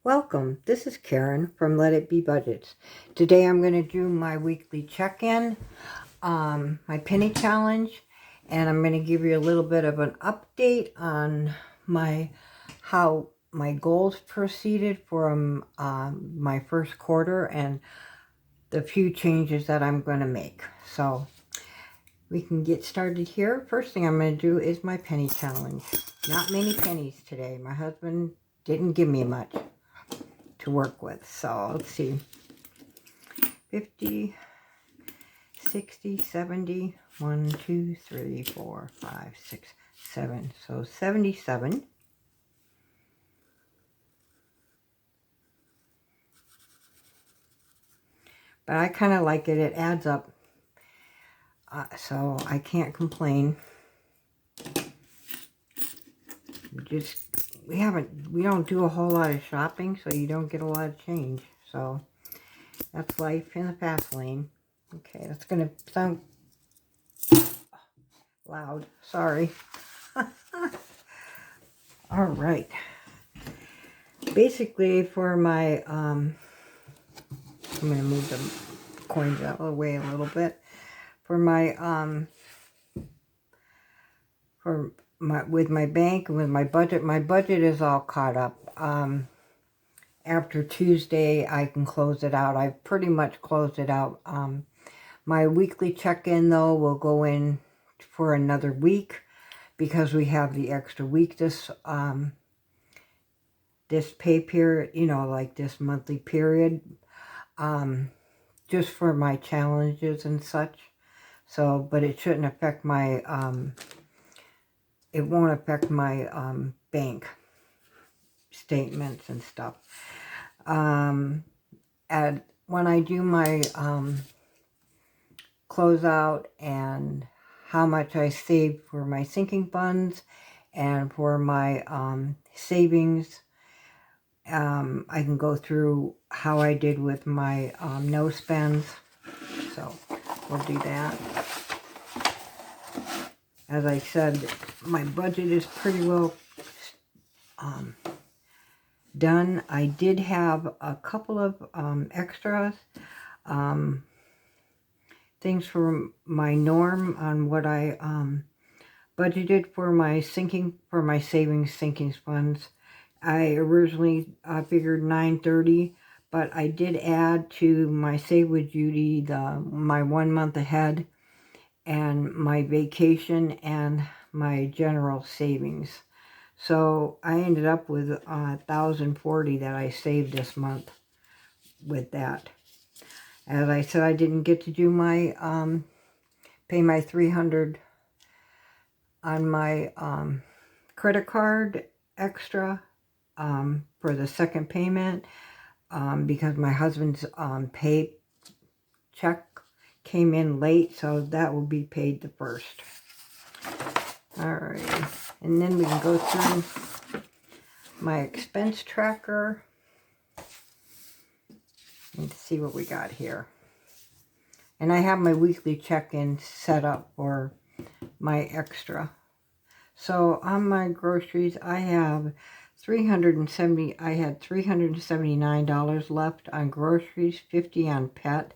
Welcome, this is Karen from Let It Be Budgets. Today I'm going to do my weekly check-in, my penny challenge, and I'm going to give you a little bit of an update on how my goals proceeded from my first quarter and the few changes that I'm going to make. So we can get started here. First thing I'm going to do is my penny challenge. Not many pennies today. My husband didn't give me much to work with. So let's see, 50, 60, 70, 1, 2, 3, 4, 5, 6, 7. So 77. But I kind of like it. It adds up. So I can't complain. We don't do a whole lot of shopping, so you don't get a lot of change. So that's life in the fast lane. Okay, that's going to sound loud. Sorry. All right. Basically, for my, I'm going to move the coins out of the way a little bit. For my, with my bank and with my budget is all caught up. After Tuesday, I can close it out. I've pretty much closed it out. My weekly check-in, though, will go in for another week because we have the extra week this pay period, like this monthly period, just for my challenges and such. So, but it shouldn't affect my, it won't affect my bank statements and stuff. And when I do my closeout and how much I save for my sinking funds and for my savings, I can go through how I did with my no spends. So we'll do that. As I said, my budget is pretty well done. I did have a couple of extras, things for my norm on what I budgeted for my savings sinking funds. I originally figured $930, but I did add to my Save with Judy my 1 month ahead and my vacation and my general savings. So I ended up with $1,040 that I saved this month with that. As I said, I didn't get to do my pay my $300 on my credit card extra for the second payment because my husband's pay check came in late, so that will be paid the first. All right, and then we can go through my expense tracker and see what we got here. And I have my weekly check-in set up for my extra. So on my groceries, I had $379 left on groceries, $50 on pet,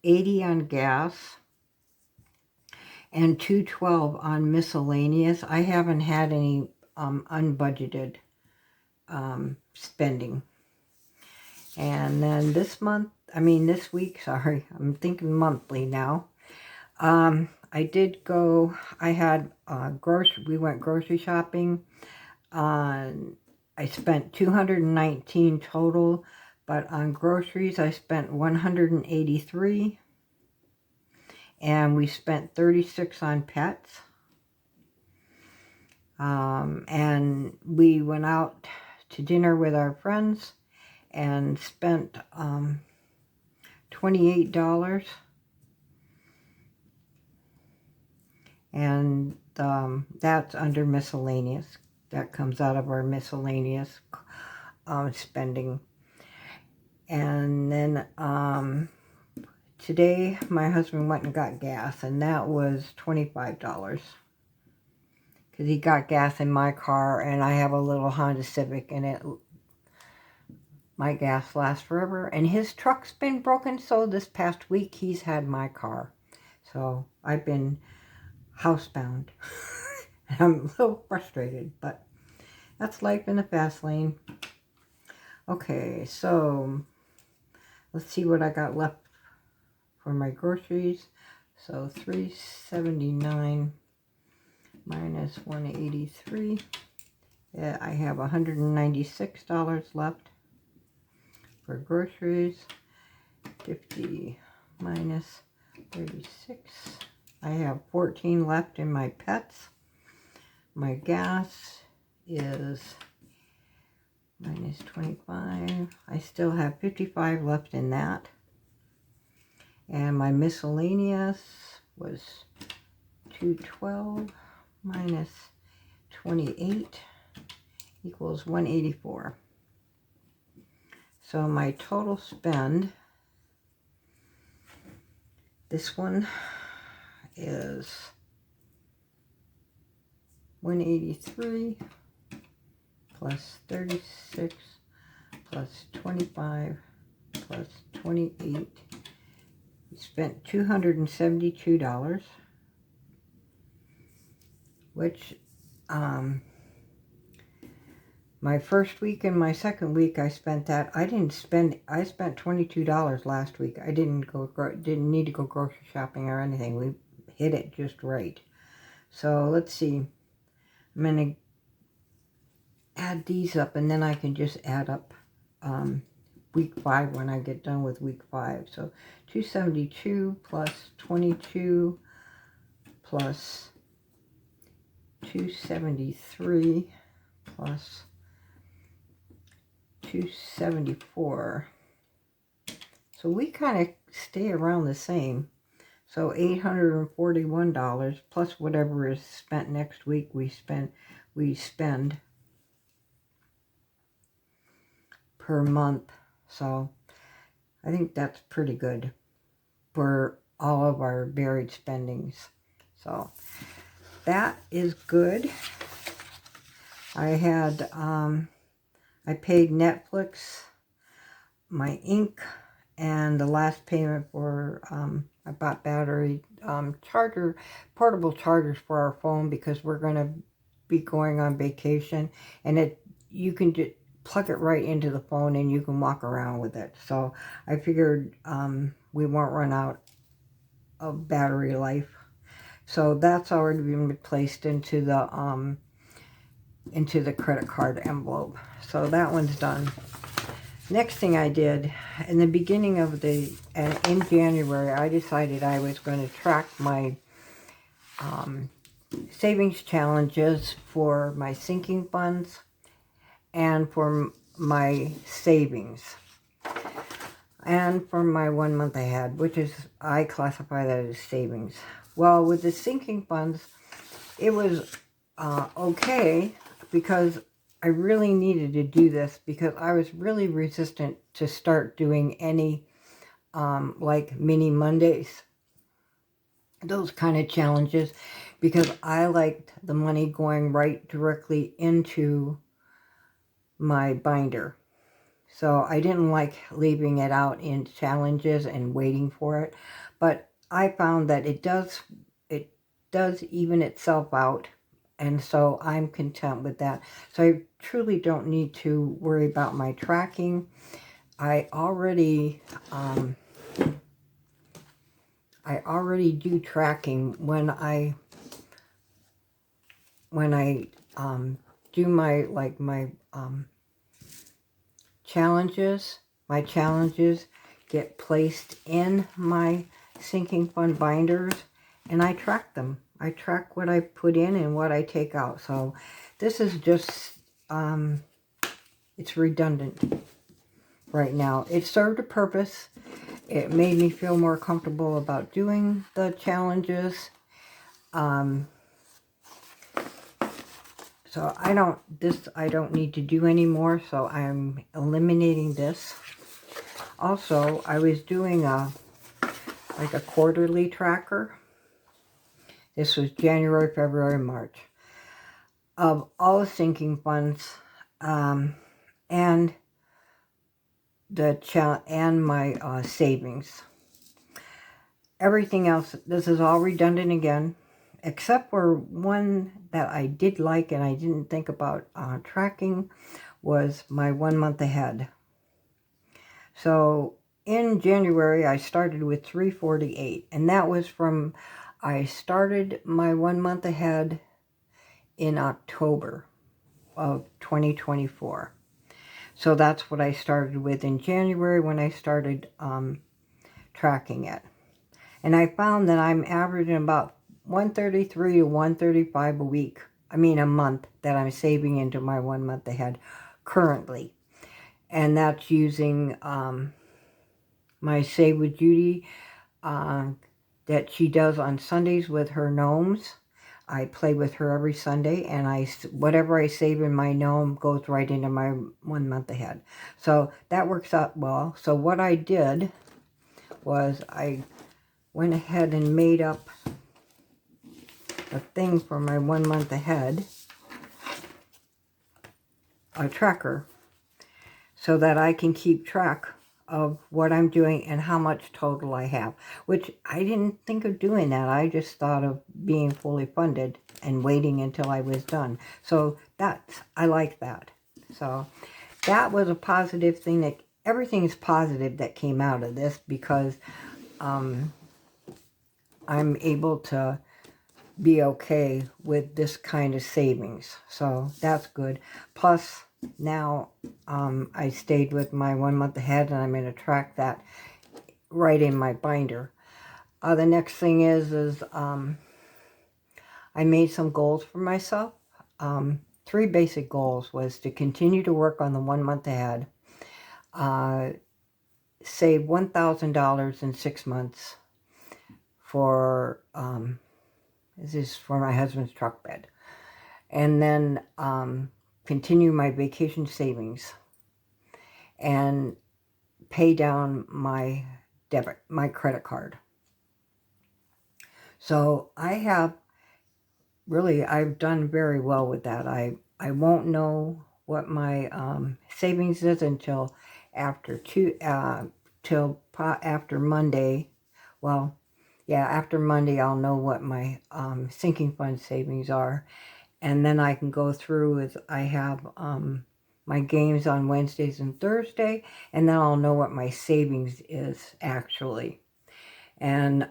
$80 on gas, and $212 on miscellaneous. I haven't had any unbudgeted spending. And then this week, sorry, I'm thinking monthly now. I did go, we went grocery shopping. I spent $219 total, but on groceries I spent $183, and we spent $36 on pets. And we went out to dinner with our friends and spent $28. And that's under miscellaneous. That comes out of our miscellaneous spending. And then today my husband went and got gas, and that was $25 because he got gas in my car, and I have a little Honda Civic, and my gas lasts forever. And his truck's been broken, so this past week he's had my car. So I've been housebound. I'm a little frustrated, but that's life in the fast lane. Okay, so let's see what I got left for my groceries. So $3.79 minus $183. Yeah, I have $196 left for groceries. 50 minus 36. I have 14 left in my pets. My gas is minus 25. I still have 55 left in that. And my miscellaneous was 212 minus 28 equals 184. So my total spend, this one is 183 plus 36 plus 25 plus 28. We spent $272, which my first week and my second week I spent that. I spent $22 last week. I didn't need to go grocery shopping or anything. We hit it just right. So let's see. I'm going to add these up, and then I can just add up week 5 when I get done with week 5. So 272 plus 22 plus 273 plus 274. So we kind of stay around the same. So $841 plus whatever is spent next week we spend per month. So I think that's pretty good for all of our varied spendings. So that is good. I had I paid Netflix, my ink, and the last payment for I bought battery portable chargers for our phone, because we're going to be going on vacation, and you can just plug it right into the phone and you can walk around with it. So I figured we won't run out of battery life. So that's already been placed into the credit card envelope. So that one's done. Next thing I did, in the beginning of in January, I decided I was going to track my savings challenges for my sinking funds and for my savings and for my 1 month ahead, which is, I classify that as savings. Well, with the sinking funds, it was okay, because I really needed to do this, because I was really resistant to start doing any like mini Mondays, those kind of challenges, because I liked the money going right directly into my binder. So I didn't like leaving it out in challenges and waiting for it. But I found that it does even itself out. And so I'm content with that. So I truly don't need to worry about my tracking. I already do tracking when I do my challenges. My challenges get placed in my sinking fund binders, and I track them. I track what I put in and what I take out. So this is just, it's redundant right now. It served a purpose. It made me feel more comfortable about doing the challenges. So I don't need to do anymore, so I'm eliminating this. Also, I was doing a quarterly tracker. This was January, February, March, of all the sinking funds, and and my savings. Everything else, this is all redundant again, except for one that I did like and I didn't think about tracking, was my 1 month ahead. So in January, I started with 348, and that was from, I started my 1 month ahead in October of 2024. So that's what I started with in January when I started tracking it. And I found that I'm averaging about 133 to 135 a week. I mean a month that I'm saving into my 1 month ahead currently. And that's using my Save with Judy that she does on Sundays with her gnomes. I play with her every Sunday, and whatever I save in my gnome goes right into my 1 month ahead. So that works out well. So what I did was I went ahead and made up a thing for my 1 month ahead, a tracker, so that I can keep track of what I'm doing and how much total I have, which I didn't think of doing that. I just thought of being fully funded and waiting until I was done. So I like that. So that was a positive thing. That everything is positive that came out of this, because I'm able to be okay with this kind of savings. So that's good. Plus, now I stayed with my 1 month ahead, and I'm going to track that right in my binder. The next thing is I made some goals for myself. 3 basic goals was to continue to work on the 1 month ahead, save $1,000 in 6 months for this is for my husband's truck bed, and then continue my vacation savings and pay down my credit card. So I've done very well with that. I won't know what my savings is until after after Monday. Well, yeah, after Monday I'll know what my sinking fund savings are. And then I can go through with, I have my games on Wednesdays and Thursday, and then I'll know what my savings is actually. And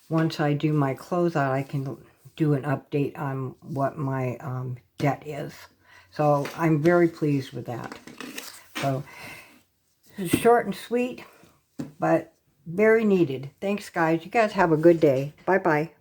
once I do my closeout, I can do an update on what my debt is. So I'm very pleased with that. So it's short and sweet, but very needed. Thanks, guys. You guys have a good day. Bye-bye.